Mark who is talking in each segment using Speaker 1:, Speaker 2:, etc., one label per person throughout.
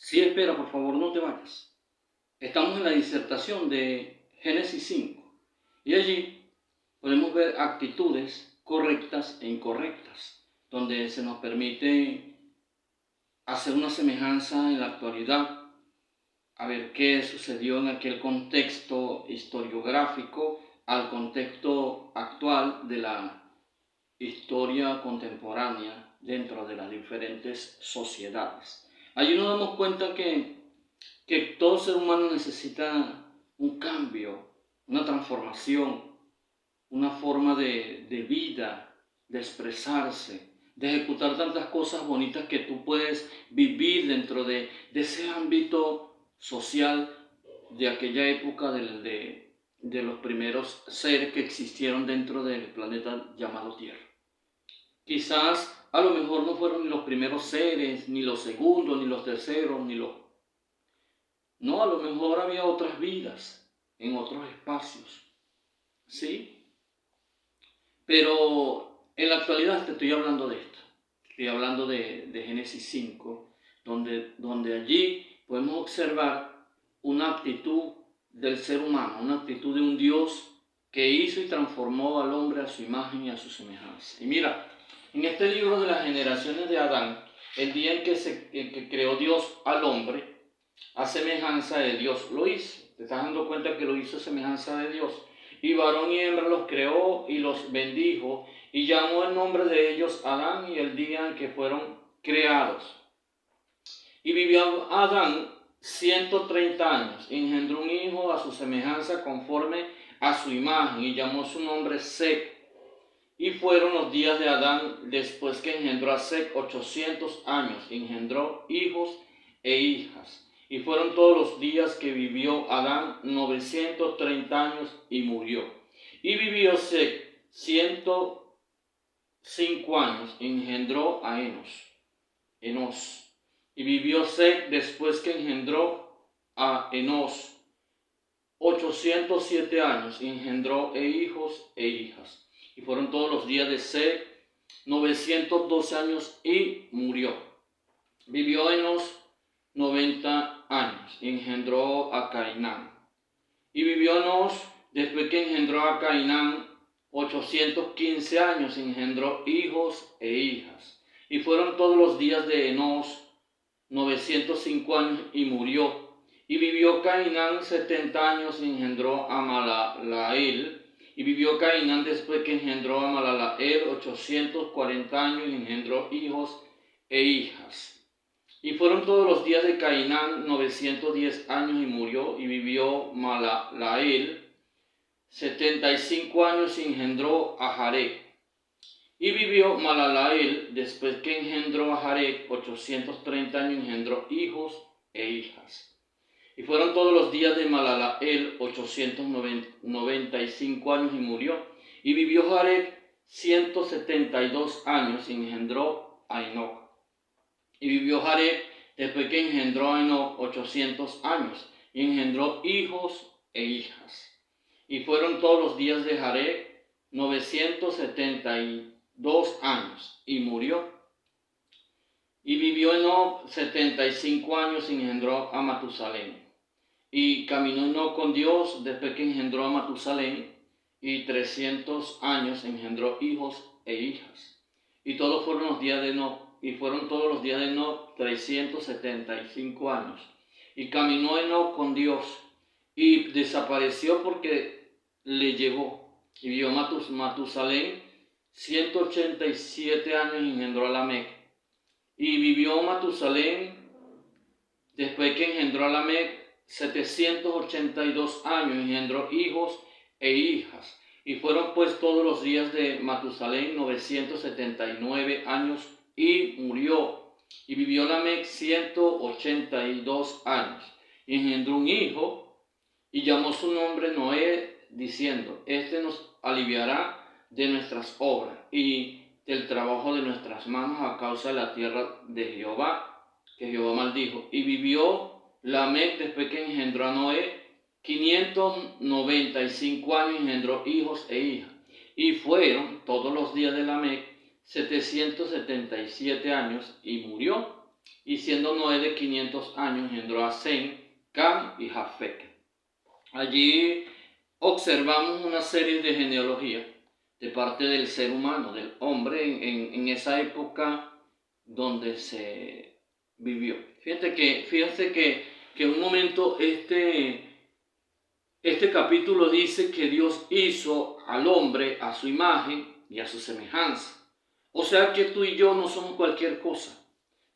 Speaker 1: Si espera, por favor, no te vayas. Estamos en la disertación de Génesis 5 y allí podemos ver actitudes correctas e incorrectas, donde se nos permite hacer una semejanza en la actualidad, a ver qué sucedió en aquel contexto historiográfico al contexto actual de la historia contemporánea dentro de las diferentes sociedades. Allí nos damos cuenta que todo ser humano necesita un cambio, una transformación, una forma de vida, de expresarse, de ejecutar tantas cosas bonitas que tú puedes vivir dentro de ese ámbito social de aquella época de los primeros seres que existieron dentro del planeta llamado Tierra. Quizás a lo mejor no fueron ni los primeros seres, ni los segundos, ni los terceros, ni los... No, a lo mejor había otras vidas en otros espacios, ¿sí? Pero en la actualidad te estoy hablando de esto. Estoy hablando de Génesis 5, donde allí podemos observar una actitud del ser humano, una actitud de un Dios que hizo y transformó al hombre a su imagen y a su semejanza. Y mira, en este libro de las generaciones de Adán, el día en que creó Dios al hombre, a semejanza de Dios lo hizo. ¿Te estás dando cuenta que lo hizo a semejanza de Dios? Y varón y hembra los creó y los bendijo, y llamó el nombre de ellos Adán y el día en que fueron creados. Y vivió Adán 130 años, engendró un hijo a su semejanza conforme a su imagen, y llamó su nombre Set. Y fueron los días de Adán después que engendró a Set 800 años, engendró hijos e hijas. Y fueron todos los días que vivió Adán 930 años y murió. Y vivió Set 105 años, engendró a Enos. Y vivió Set después que engendró a Enos 807 años, y engendró hijos e hijas. Y fueron todos los días de Set 912 años y murió. Vivió Enos 90 años y engendró a Cainán. Y vivió Enos después que engendró a Cainán 815 años, engendró hijos e hijas. Y fueron todos los días de Enos 905 años y murió. Y vivió Cainán 70 años y engendró a Malalael. Y vivió Cainán después que engendró a Malalael 840 años y engendró hijos e hijas. Y fueron todos los días de Cainán 910 años y murió. Y vivió Malalael 75 años y engendró a Jared. Y vivió Malalael después que engendró a Jared 830 años y engendró hijos e hijas. Y fueron todos los días de Malalael 895 años y murió. Y vivió Jared 172 años y engendró a Enoc. Y vivió Jared después que engendró a Enoc 800 años y engendró hijos e hijas. Y fueron todos los días de Jared 972 años y murió. Y vivió Enoc 75 años y engendró a Matusalén. Y caminó Enoc con Dios después que engendró a Matusalén, y 300 años engendró hijos e hijas. Y todos fueron los días de Enoc, y fueron todos los días de Enoc 375 años. Y caminó Enoc con Dios, y desapareció porque le llevó. Y vivió Matusalén 187 años y engendró a Lamec. Y vivió Matusalén después que engendró a Lamec 782 años, engendró hijos e hijas. Y fueron pues todos los días de Matusalén 979 años y murió. Y vivió Lamec 182 años y engendró un hijo y llamó su nombre Noé, diciendo: este nos aliviará de nuestras obras y del trabajo de nuestras manos a causa de la tierra de Jehová, que Jehová maldijo. Y vivió Lamec después que engendró a Noé 595 años y engendró hijos e hijas. Y fueron todos los días de Lamec 777 años y murió. y siendo Noé de 500 años, engendró a Sem, Cam y Jafet. Allí observamos una serie de genealogías de parte del ser humano, del hombre en esa época donde se vivió. Fíjense que en un momento este capítulo dice que Dios hizo al hombre a su imagen y a su semejanza. O sea que tú y yo no somos cualquier cosa.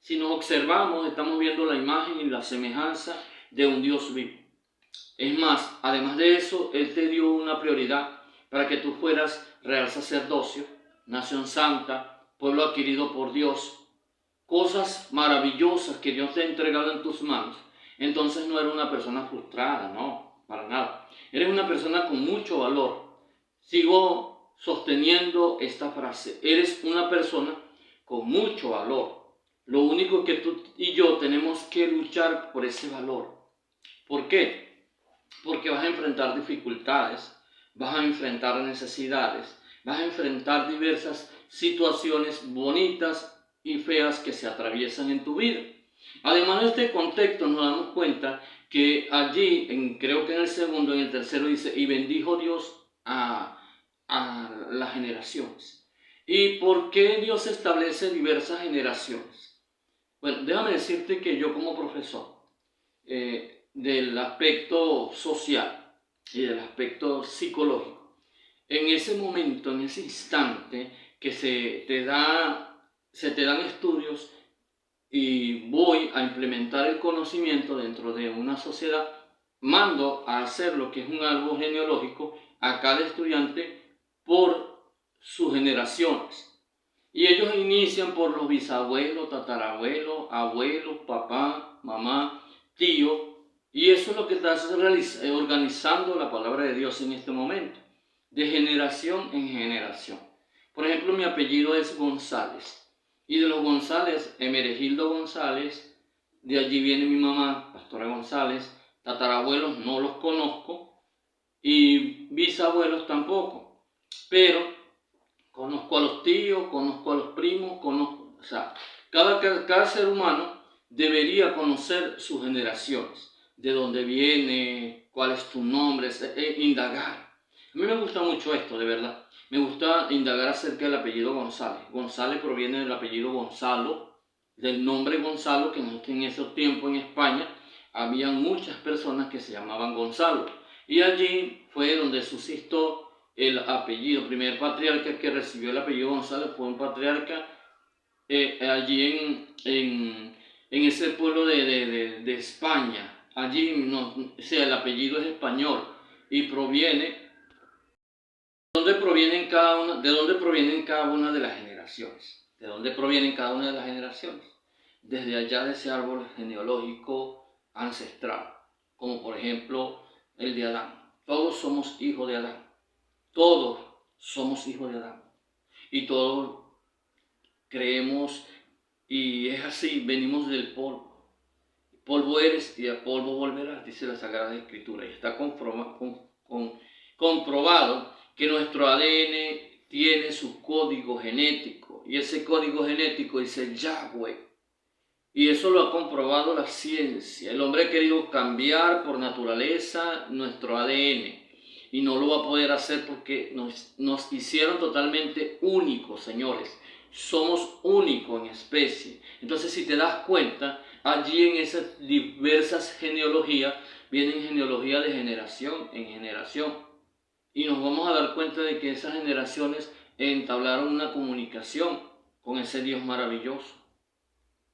Speaker 1: Si nos observamos, estamos viendo la imagen y la semejanza de un Dios vivo. Es más, además de eso, Él te dio una prioridad para que tú fueras real sacerdocio, nación santa, pueblo adquirido por Dios, cosas maravillosas que Dios te ha entregado en tus manos. Entonces no eres una persona frustrada, no, para nada. Eres una persona con mucho valor. Sigo sosteniendo esta frase. Eres una persona con mucho valor. Lo único que tú y yo tenemos que luchar por ese valor. ¿Por qué? Porque vas a enfrentar dificultades, vas a enfrentar necesidades, vas a enfrentar diversas situaciones bonitas y feas que se atraviesan en tu vida. Además de este contexto nos damos cuenta que allí, creo que en el segundo, en el tercero dice, y bendijo Dios a las generaciones. ¿Y por qué Dios establece diversas generaciones? Bueno, déjame decirte que yo como profesor, del aspecto social y del aspecto psicológico, en ese momento, en ese instante que se te dan estudios y voy a implementar el conocimiento dentro de una sociedad, mando a hacer lo que es un árbol genealógico a cada estudiante por sus generaciones. Y ellos inician por los bisabuelos, tatarabuelos, abuelos, papá, mamá, tío. Y eso es lo que estás organizando la palabra de Dios en este momento, de generación en generación. Por ejemplo, mi apellido es González. Y de los González, Emeregildo González, de allí viene mi mamá, Pastora González. Tatarabuelos no los conozco y bisabuelos tampoco. Pero conozco a los tíos, conozco a los primos, o sea, cada ser humano debería conocer sus generaciones, de dónde viene, cuál es tu nombre, indagar. A mí me gusta mucho esto, de verdad. Me gusta indagar acerca del apellido González. González proviene del apellido Gonzalo, del nombre Gonzalo, que en esos tiempos en España habían muchas personas que se llamaban Gonzalo. Y allí fue donde suscitó el apellido. El primer patriarca que recibió el apellido González fue un patriarca allí en ese pueblo de España. Allí o sea, el apellido es español y proviene. ¿De dónde provienen cada una de las generaciones? ¿De dónde provienen cada una de las generaciones? Desde allá de ese árbol genealógico ancestral, como por ejemplo el de Adán. Todos somos hijos de Adán. Todos somos hijos de Adán. Y todos creemos, y es así, venimos del polvo. Polvo eres y a polvo volverás, dice la Sagrada Escritura. Y está comprobado que nuestro ADN tiene su código genético. Y ese código genético dice Yahweh. Y eso lo ha comprobado la ciencia. El hombre ha querido cambiar por naturaleza nuestro ADN. Y no lo va a poder hacer porque nos hicieron totalmente únicos, señores. Somos únicos en especie. Entonces, si te das cuenta, allí en esas diversas genealogías, vienen genealogías de generación en generación. Y nos vamos a dar cuenta de que esas generaciones entablaron una comunicación con ese Dios maravilloso.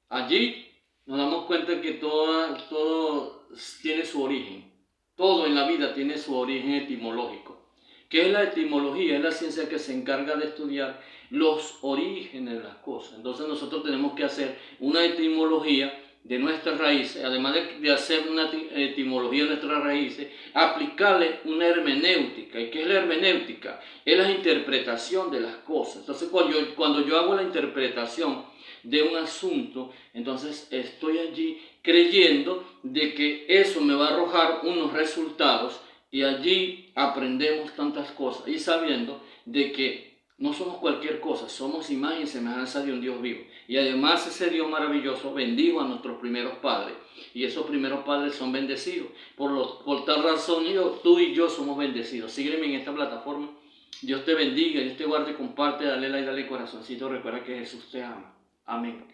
Speaker 1: Allí nos damos cuenta que todo tiene su origen. Todo en la vida tiene su origen etimológico. ¿Qué es la etimología? Es la ciencia que se encarga de estudiar los orígenes de las cosas. Entonces nosotros tenemos que hacer una etimología de nuestras raíces, además de hacer una etimología de nuestras raíces, aplicarle una hermenéutica. ¿Y qué es la hermenéutica? Es la interpretación de las cosas. Entonces cuando yo hago la interpretación de un asunto, entonces estoy allí creyendo de que eso me va a arrojar unos resultados y allí aprendemos tantas cosas y sabiendo de que No somos cualquier cosa, somos imagen y semejanza de un Dios vivo. Y además ese Dios maravilloso bendijo a nuestros primeros padres. Y esos primeros padres son bendecidos. Por tal razón tú y yo somos bendecidos. Sígueme en esta plataforma. Dios te bendiga, Dios te guarde, comparte, dale like, dale corazoncito. Recuerda que Jesús te ama. Amén.